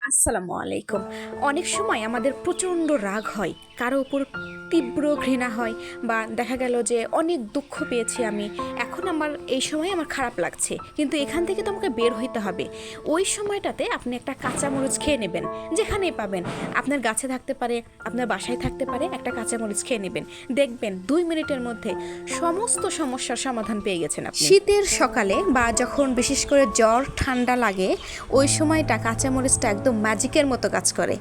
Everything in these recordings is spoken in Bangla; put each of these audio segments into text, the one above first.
আসসালামু আলাইকুম। অনেক সময় আমাদের প্রচণ্ড রাগ হয়, কারো উপর তীব্র ঘৃণা হয়, বা দেখা গেল যে অনেক দুঃখ পেয়েছি আমি, এখন এই সময় আমার খারাপ লাগছে, কিন্তু এখান থেকে তো আমাকে বের হইতে হবে। ওই সময়টাতে আপনি একটা কাঁচামরিচ খেয়ে নেবেন, যেখানেই পাবেন, আপনার গাছে থাকতে পারে, আপনার বাসায় থাকতে পারে, একটা কাঁচামরিচ খেয়ে নেবেন, দেখবেন 2 মিনিটের মধ্যে সমস্ত সমস্যার সমাধান পেয়ে গেছেন আপনি। শীতের সকালে বা যখন বিশেষ করে জ্বর ঠান্ডা লাগে, ওই সময়টা কাঁচামরিচটা একদম ম্যাজিকের মতো কাজ করে।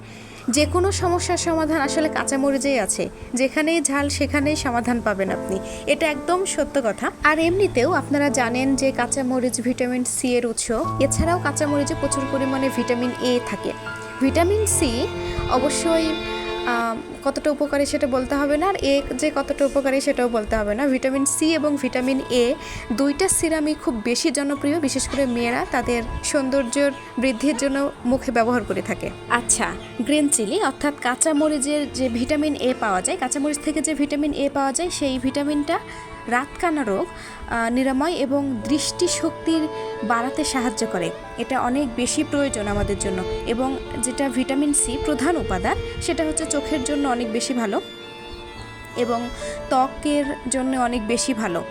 যে কোনো সমস্যার সমাধান আসলে কাঁচামরিচেই আছে, যেখানেই ঝাল সেখানেই সমাধান পাবেন আপনি, এটা একদম সত্য কথা। আর এমনিতেও আপনারা জানেন যে কাঁচামরিচ ভিটামিন সি এর উৎস। এছাড়াও কাঁচামরিচে প্রচুর পরিমাণে ভিটামিন এ থাকে। ভিটামিন সি অবশ্যই কতটা উপকারী সেটা বলতে হবে না, আর এ যে কতটা উপকারী সেটাও বলতে হবে না। ভিটামিন সি এবং ভিটামিন এ দুইটা সিরামই খুব বেশি জনপ্রিয়, বিশেষ করে মেয়েরা তাদের সৌন্দর্যের বৃদ্ধির জন্য মুখে ব্যবহার করে থাকে। আচ্ছা, গ্রিন চিলি অর্থাৎ কাঁচামরিচের যে ভিটামিন এ পাওয়া যায়, কাঁচামরিচ থেকে যে ভিটামিন এ পাওয়া যায়, সেই ভিটামিনটা রাতকানা রোগ নিরাময় এবং দৃষ্টিশক্তির বাড়াতে সাহায্য করে। এটা অনেক বেশি প্রয়োজন আমাদের জন্য। এবং যেটা ভিটামিন সি প্রধান উপাদান, সেটা হচ্ছে চোখের জন্য অনেক বেশি ভালো এবং ত্বকের জন্য অনেক বেশি ভালো।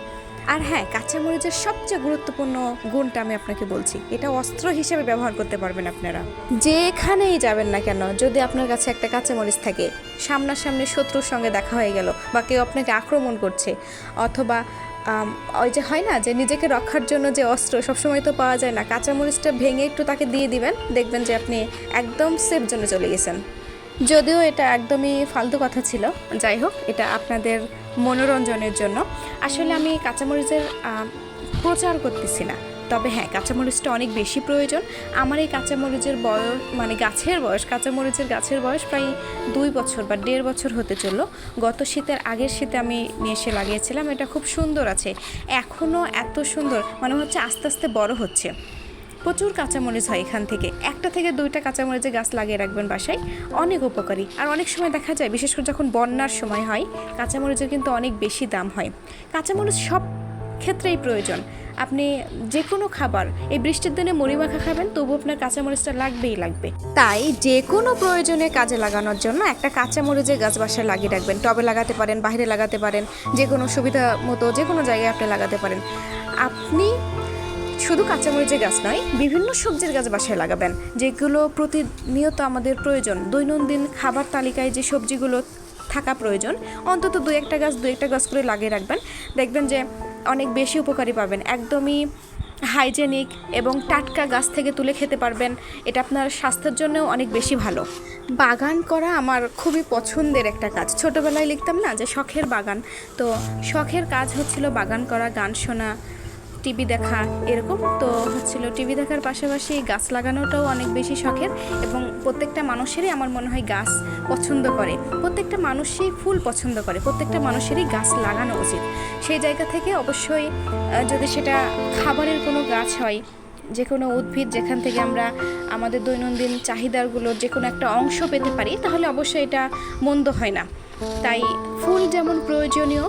আর হ্যাঁ, কাঁচামরিচের সবচেয়ে গুরুত্বপূর্ণ গুণটা আমি আপনাকে বলছি, এটা অস্ত্র হিসেবে ব্যবহার করতে পারবেন আপনারা। যেখানেই যাবেন না কেন, যদি আপনার কাছে একটা কাঁচামরিচ থাকে, সামনাসামনি শত্রুর সঙ্গে দেখা হয়ে গেল, বা কেউ আপনাকে আক্রমণ করছে, অথবা ওই যে হয় না যে নিজেকে রক্ষার জন্য যে অস্ত্র সবসময় তো পাওয়া যায় না, কাঁচামরিচটা ভেঙে একটু তাকে দিয়ে দিবেন, দেখবেন যে আপনি একদম সেফ জোনে চলে গেছেন। যদিও এটা একদমই ফালতু কথা ছিল, যাই হোক, এটা আপনাদের মনোরঞ্জনের জন্য। আসলে আমি কাঁচামরিচের প্রচার করতেছি না, তবে হ্যাঁ, কাঁচামরিচটা অনেক বেশি প্রয়োজন। আমার এই কাঁচামরিচের বয়স, মানে কাঁচামরিচের গাছের বয়স প্রায় 2 বছর বা 1.5 বছর হতে চললো। গত শীতের আগের শীতে আমি নিয়ে এসে লাগিয়েছিলাম। এটা খুব সুন্দর আছে, এখনও এত সুন্দর, মনে হচ্ছে আস্তে আস্তে বড় হচ্ছে। প্রচুর কাঁচামরিচ হয় এখান থেকে, 1টা থেকে 2টা কাঁচামরিচের গাছ লাগিয়ে রাখবেন বাসায়, অনেক উপকারী। আর অনেক সময় দেখা যায়, বিশেষ করে যখন বন্যার সময় হয়, কাঁচামরিচের কিন্তু অনেক বেশি দাম হয়। কাঁচামরিচ সব ক্ষেত্রেই প্রয়োজন। আপনি যে কোনো খাবার, এই বৃষ্টির দিনে মুড়ি মাখা খাবেন, তবু আপনার কাঁচামরিচটা লাগবেই লাগবে। তাই যে কোনো প্রয়োজনে কাজে লাগানোর জন্য একটা কাঁচামরিচের গাছ বাসায় লাগিয়ে রাখবেন। টবে লাগাতে পারেন, বাইরে লাগাতে পারেন, যে কোনো সুবিধা মতো যে কোনো জায়গায় আপনি লাগাতে পারেন। আপনি শুধু কাঁচামরিচের গাছ নয়, বিভিন্ন সবজির গাছ বাসায় লাগাবেন, যেগুলো প্রতিনিয়ত আমাদের প্রয়োজন। দৈনন্দিন খাবার তালিকায় যে সবজিগুলো থাকা প্রয়োজন, অন্তত 2-1টা গাছ করে লাগিয়ে রাখবেন, দেখবেন যে অনেক বেশি উপকারী পাবেন। একদমই হাইজেনিক এবং টাটকা গাছ থেকে তুলে খেতে পারবেন, এটা আপনার স্বাস্থ্যের জন্যও অনেক বেশি ভালো। বাগান করা আমার খুবই পছন্দের একটা কাজ। ছোটোবেলায় লিখতাম না যে শখের বাগান, তো শখের কাজ হচ্ছিল বাগান করা, গান শোনা, টিভি দেখা, এরকম তো হচ্ছিল। টিভি দেখার পাশাপাশি গাছ লাগানোটাও অনেক বেশি শখের, এবং প্রত্যেকটা মানুষেরই আমার মনে হয় গাছ পছন্দ করে, প্রত্যেকটা মানুষই ফুল পছন্দ করে, প্রত্যেকটা মানুষেরই গাছ লাগানো উচিত। সেই জায়গা থেকে অবশ্যই যদি সেটা খাবারের কোনো গাছ হয়, যে কোনো উদ্ভিদ যেখান থেকে আমরা আমাদের দৈনন্দিন চাহিদাগুলোর যে কোনো একটা অংশ পেতে পারি, তাহলে অবশ্যই এটা মন্দ হয় না। তাই ফুল যেমন প্রয়োজনীয়,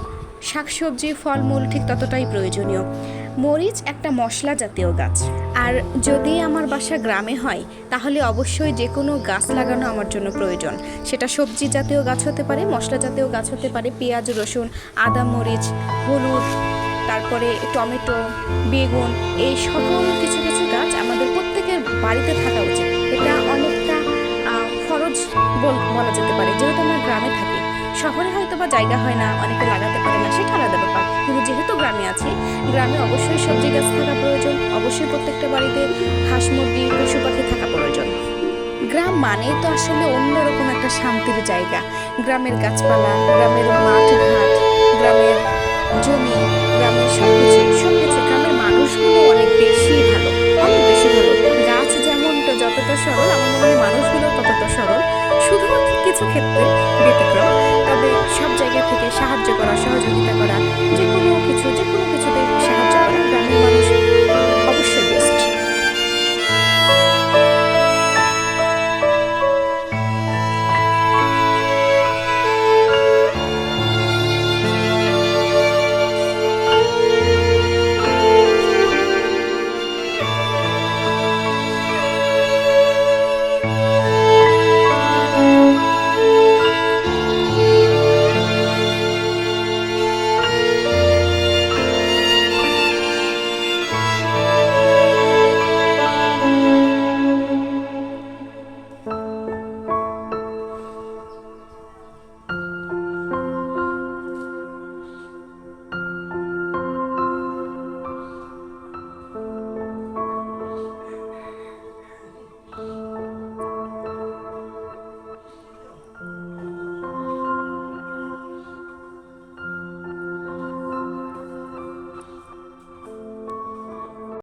শাকসবজি ফলমূল ঠিক ততটাই প্রয়োজনীয়। মরিচ একটা মশলা জাতীয় গাছ, আর যদি আমার বাসা গ্রামে হয়, তাহলে অবশ্যই যে কোনো গাছ লাগানো আমার জন্য প্রয়োজন। সেটা সবজি জাতীয় গাছ হতে পারে, মশলা জাতীয় গাছ হতে পারে, পেঁয়াজ রসুন আদা মরিচ হলুদ, তারপরে টমেটো বেগুন, এই সকল কিছু কিছু গাছ আমাদের প্রত্যেকের বাড়িতে থাকা উচিত। এটা অনেকটা খরচ বলা যেতে পারে, যেহেতু আমরা গ্রামে থাকি। শহরে হয়তো বা জায়গা হয় না, অনেকে লাগাতে পারে না, সেটা আলাদা ব্যাপার, কিন্তু যেহেতু গ্রামে আছি, গ্রামে অবশ্যই সবজি গাছ থাকা প্রয়োজন, অবশ্যই প্রত্যেকটা বাড়িতে হাঁস মুরগি পশু পাখি থাকা প্রয়োজন। গ্রাম মানেই তো আসলে অন্যরকম একটা শান্তির জায়গা। গ্রামের গাছপালা, গ্রামের মাঠ ঘাট, গ্রামের জমি, গ্রামের সবকিছু, গ্রামের মানুষগুলো অনেক বেশি ভালো, অনেক বেশি ভালো। গাছ যেমন যতটা সরল, আমার মনে হয় মানুষগুলো ততটা সরল, শুধুমাত্র কিছু ক্ষেত্রে ব্যতিক্রম। তবে সব জায়গা থেকে সাহায্য করা, সহযোগিতা করা, যে কোনো কিছু